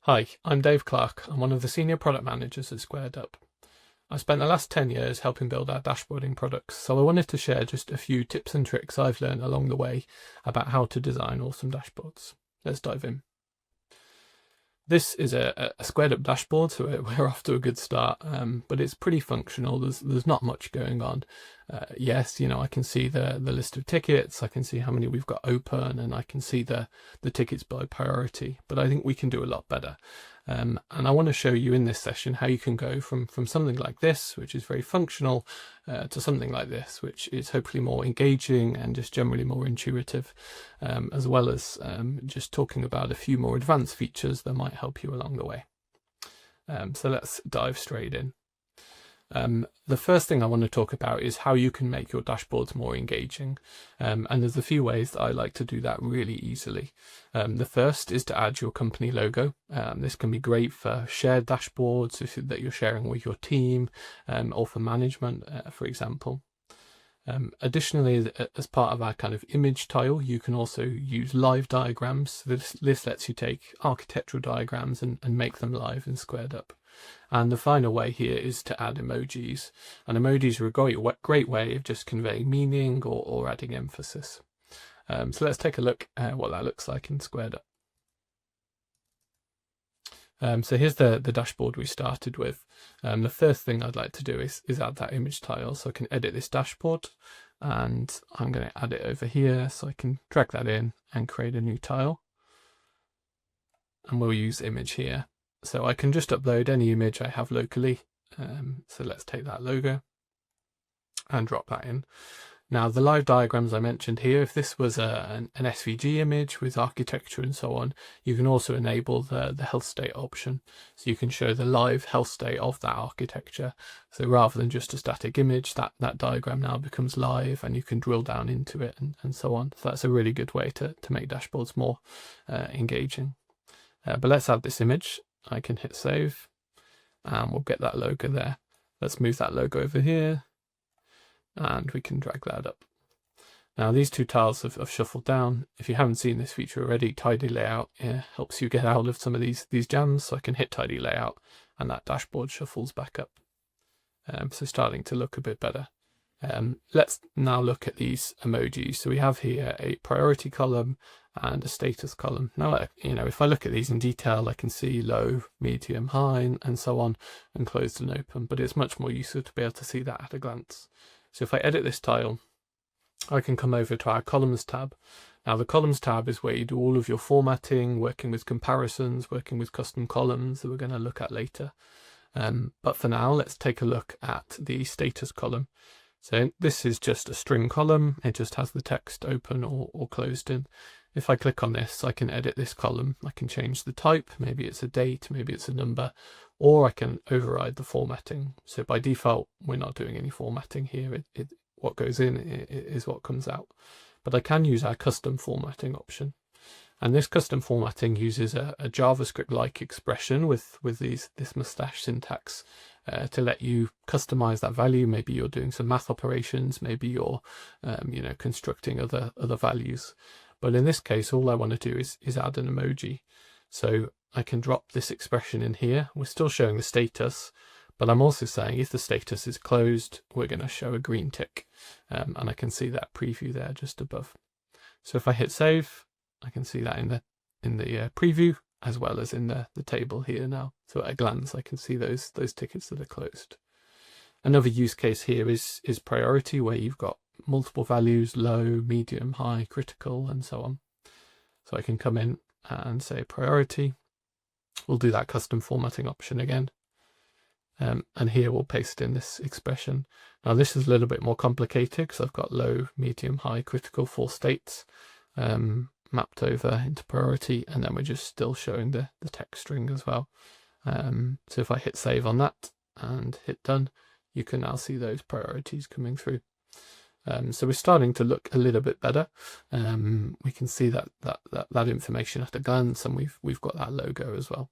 Hi, I'm Dave Clark. I'm one of the senior product managers at SquaredUp. I've spent the last 10 years helping build our dashboarding products, so I wanted to share just a few tips and tricks I've learned along the way about how to design awesome dashboards. Let's dive in. This is a SquaredUp dashboard, so we're off to a good start, but it's pretty functional. There's not much going on. Yes, I can see the list of tickets, I can see how many we've got open, and I can see the tickets by priority, but I think we can do a lot better. And I want to show you in this session how you can go from something like this, which is very functional, to something like this, which is hopefully more engaging and just generally more intuitive, as well as just talking about a few more advanced features that might help you along the way. So let's dive straight in. The first thing I want to talk about is how you can make your dashboards more engaging. And there's a few ways that I like to do that really easily. The first is to add your company logo. This can be great for shared dashboards that you're sharing with your team, or for management, for example. Additionally, as part of our kind of image tile, you can also use live diagrams. This lets you take architectural diagrams and make them live in SquaredUp. And the final way here is to add emojis. And emojis are a great way of just conveying meaning or adding emphasis. So let's take a look at what that looks like in SquaredUp. So here's the dashboard we started with. The first thing I'd like to do is add that image tile. So I can edit this dashboard, and I'm going to add it over here. So I can drag that in and create a new tile. And we'll use image here. So I can just upload any image I have locally. So let's take that logo and drop that in. Now, the live diagrams I mentioned here, if this was an SVG image with architecture and so on, you can also enable the health state option. So you can show the live health state of that architecture. So rather than just a static image, that diagram now becomes live, and you can drill down into it and so on. So that's a really good way to make dashboards more engaging. But let's add this image. I can hit save, and we'll get that logo there. Let's move that logo over here, and we can drag that up. Now these two tiles have shuffled down. If you haven't seen this feature already, tidy layout helps you get out of some of these jams. So I can hit tidy layout, and that dashboard shuffles back up. So starting to look a bit better. Let's now look at these emojis. So we have here a priority column and a status column. Now, if I look at these in detail, I can see low, medium, high, and so on, and closed and open, but it's much more useful to be able to see that at a glance. So if I edit this tile, I can come over to our columns tab. Now the columns tab is where you do all of your formatting, working with comparisons, working with custom columns that we're going to look at later. But for now, let's take a look at the status column. So this is just a string column. It just has the text open or closed in. If I click on this, I can edit this column. I can change the type. Maybe it's a date, maybe it's a number, or I can override the formatting. So by default, we're not doing any formatting here. What goes in is what comes out. But I can use our custom formatting option. And this custom formatting uses a JavaScript-like expression with this mustache syntax to let you customize that value. Maybe you're doing some math operations, maybe you're constructing other values. But in this case, all I want to do is add an emoji. So I can drop this expression in here. We're still showing the status, but I'm also saying if the status is closed, we're going to show a green tick. And I can see that preview there just above. So if I hit save, I can see that in the preview as well as in the table here now. So at a glance, I can see those tickets that are closed. Another use case here is priority, where you've got multiple values: low, medium, high, critical, and so on. So I can come in and say priority. We'll do that custom formatting option again. And here we'll paste in this expression. Now this is a little bit more complicated because I've got low, medium, high, critical, 4 states mapped over into priority, and then we're just still showing the text string as well. So if I hit save on that and hit done, you can now see those priorities coming through. So we're starting to look a little bit better. We can see that information at a glance, and we've got that logo as well.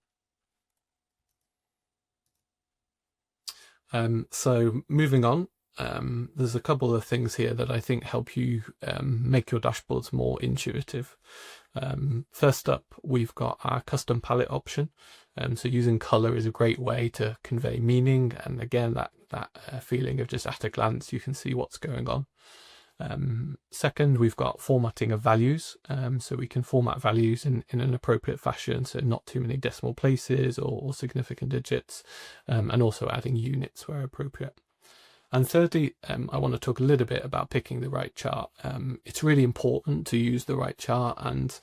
So moving on, there's a couple of things here that I think help you make your dashboards more intuitive. First up, we've got our custom palette option. So using color is a great way to convey meaning, and again that feeling of just at a glance you can see what's going on. Second, we've got formatting of values, so we can format values in an appropriate fashion, so not too many decimal places or significant digits, and also adding units where appropriate. And thirdly, I want to talk a little bit about picking the right chart. It's really important to use the right chart, and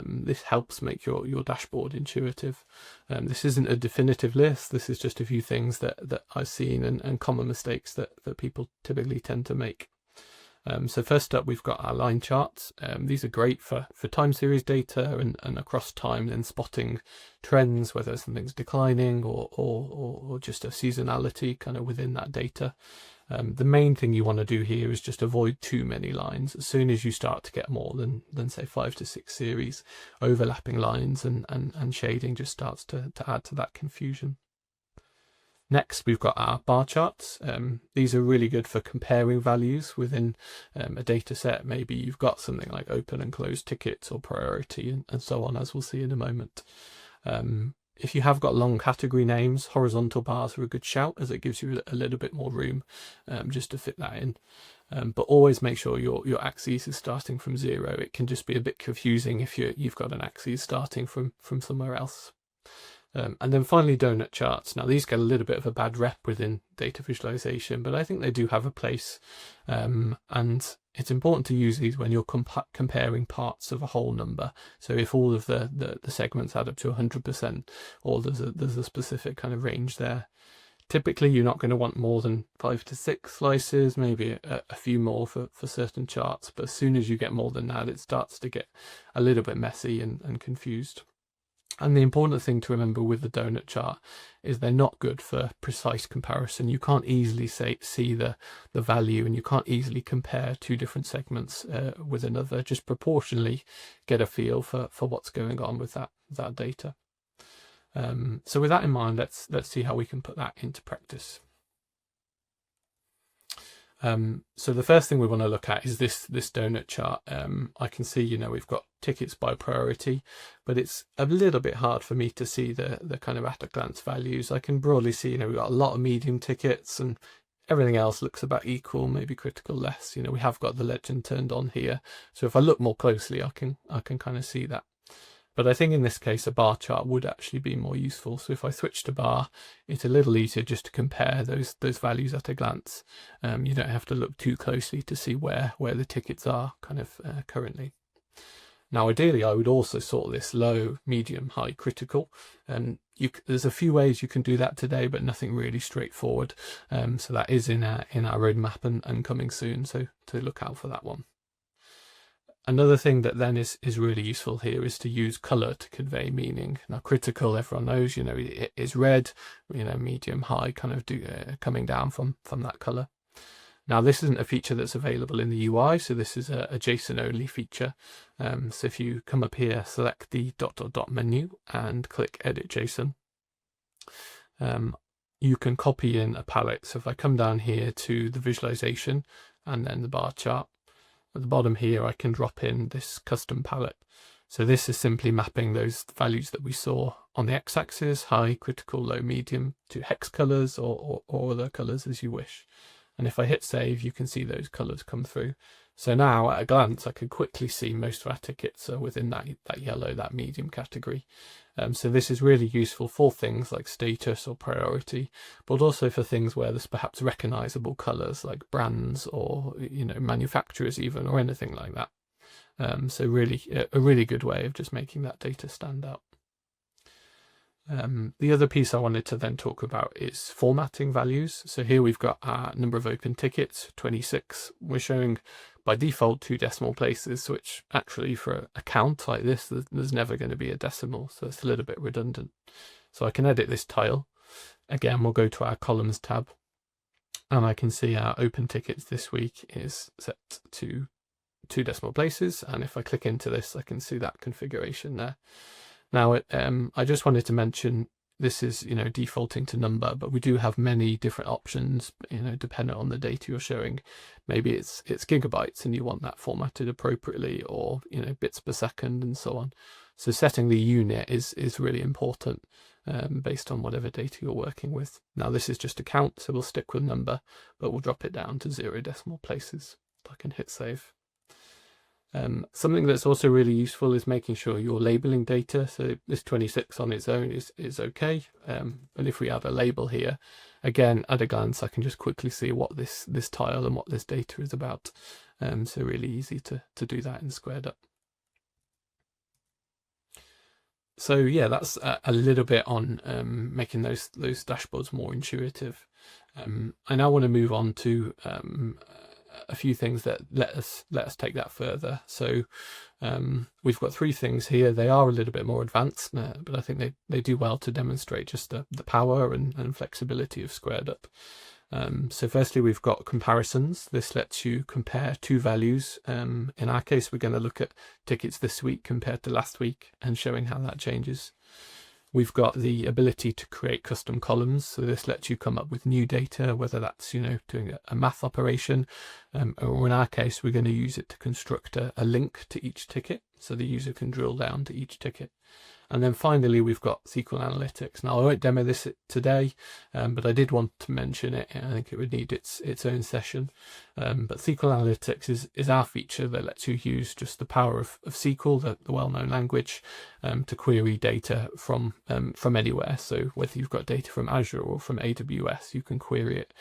this helps make your dashboard intuitive. This isn't a definitive list. This is just a few things that I've seen and common mistakes that people typically tend to make. So first up, we've got our line charts. These are great for time series data and across time, then spotting trends, whether something's declining or just a seasonality kind of within that data. The main thing you want to do here is just avoid too many lines. As soon as you start to get more than say 5 to 6 series, overlapping lines and shading just starts to add to that confusion. Next, we've got our bar charts. These are really good for comparing values within a data set. Maybe you've got something like open and closed tickets or priority and so on, as we'll see in a moment. If you have got long category names, horizontal bars are a good shout, as it gives you a little bit more room just to fit that in. But always make sure your axis is starting from 0. It can just be a bit confusing if you've got an axis starting from somewhere else. And then finally, donut charts. Now these get a little bit of a bad rep within data visualization, but I think they do have a place. And it's important to use these when you're comparing parts of a whole number. So if all of the segments add up to 100%, or there's a specific kind of range there. Typically, you're not going to want more than 5 to 6 slices, maybe a few more for certain charts. But as soon as you get more than that, it starts to get a little bit messy and confused. And the important thing to remember with the donut chart is they're not good for precise comparison. You can't easily see the value, and you can't easily compare two different segments with another. Just proportionally get a feel for what's going on with that data. So with that in mind, let's see how we can put that into practice. So the first thing we want to look at is this donut chart. I can see, we've got tickets by priority, but it's a little bit hard for me to see the kind of at a glance values. I can broadly see, we've got a lot of medium tickets and everything else looks about equal, maybe critical less. We have got the legend turned on here. So if I look more closely, I can kind of see that. But I think in this case, a bar chart would actually be more useful. So if I switch to bar, it's a little easier just to compare those values at a glance. You don't have to look too closely to see where the tickets are kind of currently. Now, ideally, I would also sort this low, medium, high, critical. There's a few ways you can do that today, but nothing really straightforward. So that is in our roadmap and coming soon. So to look out for that one. Another thing that then is really useful here is to use color to convey meaning. Now, critical, everyone knows, it is red, medium, high, kind of coming down from that color. Now, this isn't a feature that's available in the UI, so this is a JSON only feature. So if you come up here, select the ... menu and click Edit JSON. You can copy in a palette. So if I come down here to the visualization and then the bar chart, at the bottom here, I can drop in this custom palette. So this is simply mapping those values that we saw on the x-axis, high, critical, low, medium, to hex colors or other colors as you wish. And if I hit save, you can see those colors come through. So now at a glance, I can quickly see most of our tickets are within that yellow, that medium category. So this is really useful for things like status or priority, but also for things where there's perhaps recognizable colors like brands or, manufacturers even, or anything like that. So really, a really good way of just making that data stand out. The other piece I wanted to then talk about is formatting values. So here we've got our number of open tickets, 26. We're showing by default 2 decimal places, which actually for a count like this, there's never going to be a decimal. So it's a little bit redundant. So I can edit this tile. Again, we'll go to our columns tab and I can see our open tickets this week is set to 2 decimal places. And if I click into this, I can see that configuration there. Now, I just wanted to mention this is, you know, defaulting to number, but we do have many different options, you know, depending on the data you're showing. Maybe it's gigabytes and you want that formatted appropriately, or, you know, bits per second and so on. So setting the unit is really important based on whatever data you're working with. Now this is just a count, so we'll stick with number, but we'll drop it down to 0 decimal places. I can hit save. Something that's also really useful is making sure you're labeling data. So this 26 on its own is okay. But if we add a label here, again, at a glance, I can just quickly see what this tile and what this data is about. So really easy to do that in SquaredUp. So yeah, that's a little bit on making those dashboards more intuitive. I now want to move on to a few things that let us take that further. So we've got 3 things here. They are a little bit more advanced, but I think they do well to demonstrate just the power and flexibility of SquaredUp. So firstly, we've got comparisons. This lets you compare 2 values. In our case, we're going to look at tickets this week compared to last week and showing how that changes. We've got the ability to create custom columns. So this lets you come up with new data, whether that's, you know, doing a math operation, or in our case, we're going to use it to construct a link to each ticket, so the user can drill down to each ticket. And then finally, we've got SQL Analytics. Now, I won't demo this today, but I did want to mention it. I think it would need its own session. But SQL Analytics is our feature that lets you use just the power of SQL, the well-known language, to query data from anywhere. So whether you've got data from Azure or from AWS, you can query it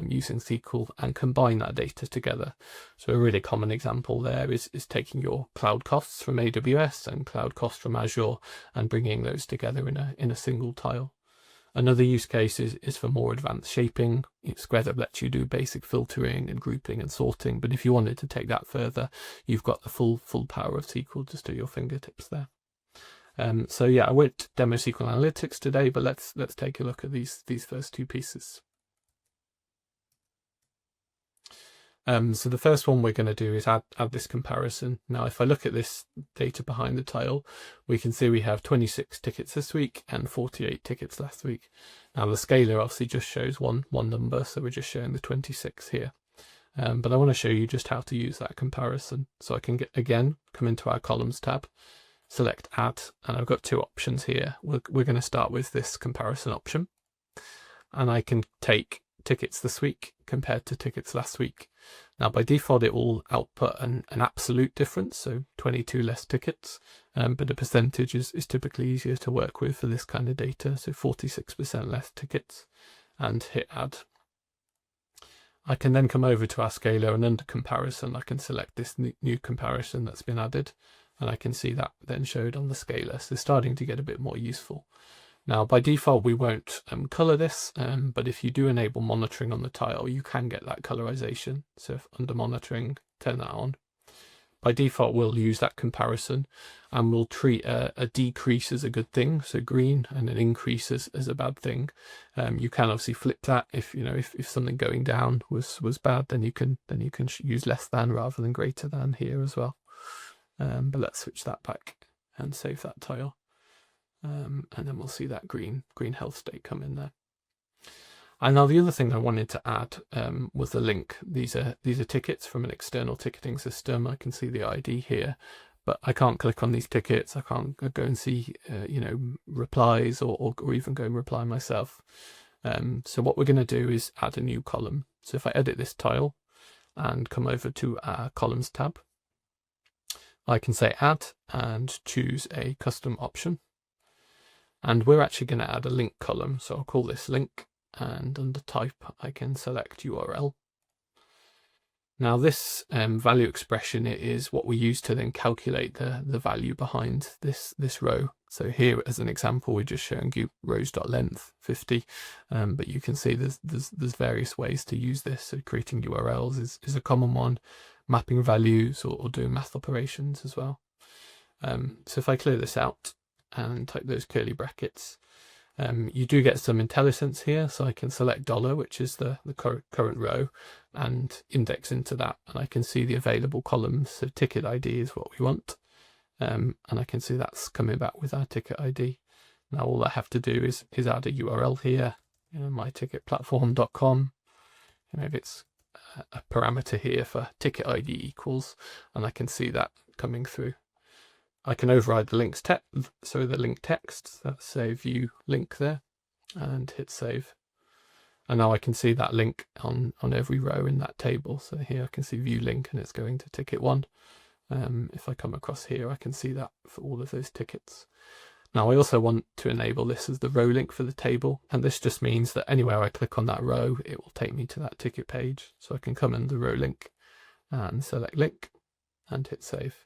using SQL and combine that data together. So a really common example there is taking your cloud costs from AWS and cloud costs from Azure and bringing those together in a single tile. Another use case is for more advanced shaping. SquaredUp lets you do basic filtering and grouping and sorting, but if you wanted to take that further, you've got the full power of SQL just at your fingertips there. So yeah, I won't demo SQL Analytics today, but let's take a look at these first 2 pieces. So the first one we're going to do is add this comparison. Now, if I look at this data behind the tile, we can see we have 26 tickets this week and 48 tickets last week. Now, the scaler obviously just shows one number, so we're just showing the 26 here. But I want to show you just how to use that comparison. So I can come into our columns tab, select add, and I've got 2 options here. We're going to start with this comparison option, and I can take tickets this week compared to tickets last week. Now by default it will output an absolute difference, so 22 less tickets, but a percentage is typically easier to work with for this kind of data, so 46% less tickets, and hit add. I can then come over to our scaler, and under comparison I can select this new comparison that's been added, and I can see that then showed on the scaler, so starting to get a bit more useful. Now, by default, we won't color this, but if you do enable monitoring on the tile, you can get that colorization. So if under monitoring, turn that on. By default, we'll use that comparison, and we'll treat a decrease as a good thing, so green, and an increase as a bad thing. You can obviously flip that if something going down was bad, then you can use less than rather than greater than here as well. But let's switch that back and save that tile. And then we'll see that green health state come in there. And now the other thing I wanted to add was the link. These are tickets from an external ticketing system. I can see the ID here, but I can't click on these tickets. I can't go and see replies or even go and reply myself. So what we're going to do is add a new column. So if I edit this tile and come over to our columns tab, I can say add and choose a custom option. And we're actually going to add a link column. So I'll call this link, and under type, I can select URL. Now this value expression is what we use to then calculate the value behind this row. So here, as an example, we're just showing you rows.length 50, but you can see there's various ways to use this. So creating URLs is a common one, mapping values or doing math operations as well. So if I clear this out and type those curly brackets, you do get some IntelliSense here, so I can select $, which is the current row, and index into that, and I can see the available columns. So ticket ID is what we want, and I can see that's coming back with our ticket ID. Now all I have to do is add a URL here, myticketplatform.com. Maybe it's a parameter here for ticket ID equals, and I can see that coming through. I can override the links so the link text, let's say view link there, and hit save. And now I can see that link on every row in that table. So here I can see view link and it's going to ticket 1. If I come across here, I can see that for all of those tickets. Now I also want to enable this as the row link for the table, and this just means that anywhere I click on that row, it will take me to that ticket page. So I can come in the row link and select link and hit save.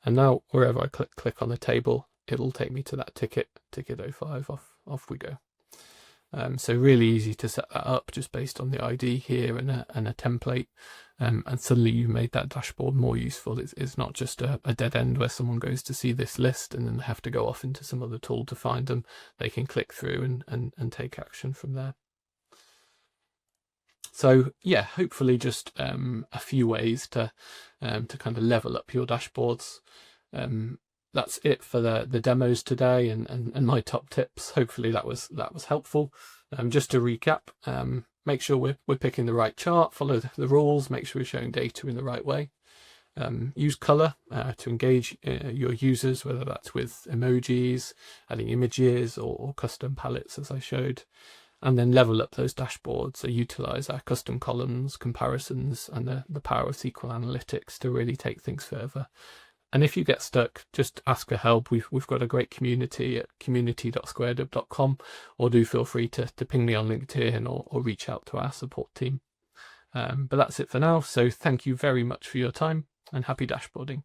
And now wherever I click on the table, it'll take me to that ticket 05, off we go. So really easy to set that up just based on the ID here and a template, and suddenly you made that dashboard more useful. It's not just a dead end where someone goes to see this list and then they have to go off into some other tool to find them. They can click through and take action from there. So yeah, hopefully just a few ways to kind of level up your dashboards. That's it for the demos today and my top tips. Hopefully that was helpful. Just to recap, make sure we're picking the right chart, follow the rules, make sure we're showing data in the right way. Use color to engage your users, whether that's with emojis, adding images or custom palettes as I showed. And then level up those dashboards, so utilize our custom columns, comparisons, and the power of SQL Analytics to really take things further. And if you get stuck, just ask for help. We've got a great community at community.squaredup.com, or do feel free to ping me on LinkedIn or reach out to our support team. But that's it for now. So thank you very much for your time and happy dashboarding.